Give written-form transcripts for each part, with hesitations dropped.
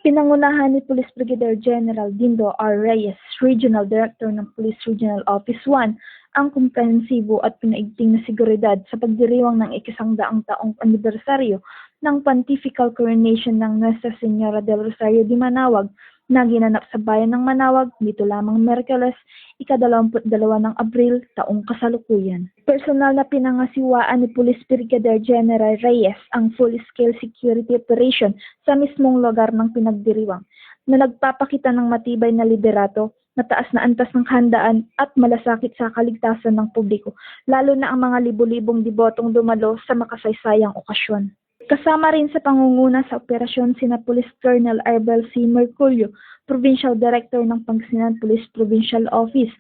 Pinangunahan ni Police Brigadier General Dindo R. Reyes, Regional Director ng Police Regional Office 1, ang komprehensibo at pinaigting na seguridad sa pagdiriwang ng ika-100 taong anibersaryo ng Pontifical Coronation ng Nuestra Señora del Rosario de Manawag na ginanap sa bayan ng Manawag dito lamang Miyerkules, ika-22 ng Abril, taong kasalukuyan. Personal na pinangasiwaan ni Police Brigadier General Reyes ang full-scale security operation sa mismong lugar ng pinagdiriwang na nagpapakita ng matibay na liderato, mataas na antas ng handaan at malasakit sa kaligtasan ng publiko, lalo na ang mga libo-libong debotong dumalo sa makasaysayang okasyon. Kasama rin sa pangunguna sa operasyon sina Police Colonel Arbel C. Merculio, Provincial Director ng Pangasinan Police Provincial Office,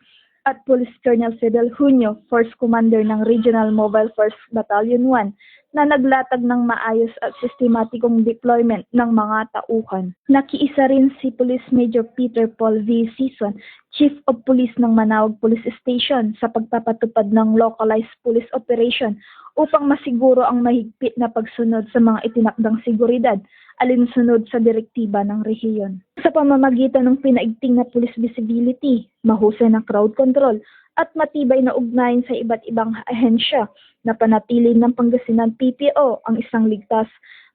at Police Colonel Fidel Junio, Force Commander ng Regional Mobile Force Battalion 1, na naglatag ng maayos at sistematikong deployment ng mga tauhan. Nakiisa rin si Police Major Peter Paul V. Sison, Chief of Police ng Manawag Police Station, sa pagpapatupad ng localized police operation upang masiguro ang mahigpit na pagsunod sa mga itinakdang seguridad alinsunod sa direktiba ng rehiyon. Sa pamamagitan ng pinaigting na police visibility, mahusay na crowd control, at matibay na ugnayan sa iba't ibang ahensya, na panatili ng Pangasinan PPO ang isang ligtas,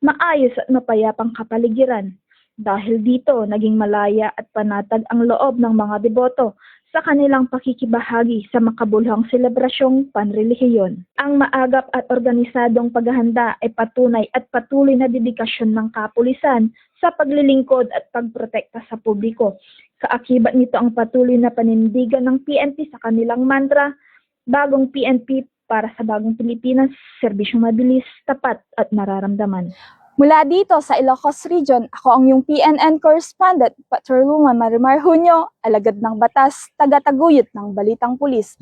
maayos at mapayapang kapaligiran. Dahil dito, naging malaya at panatag ang loob ng mga deboto sa kanilang pakikibahagi sa makabuluhang selebrasyong panrelihiyon. Ang maagap at organisadong paghahanda ay patunay at patuloy na dedikasyon ng kapulisan sa paglilingkod at pagprotekta sa publiko. Kaakibat nito ang patuloy na panindigan ng PNP sa kanilang mantra, bagong PNP para sa bagong Pilipinas, serbisyong mabilis, tapat at nararamdaman. Mula dito sa Ilocos Region, ako ang iyong PNN correspondent, Patrolwoman Marimar Junio, alagad ng batas, taga-taguyod ng Balitang Pulis.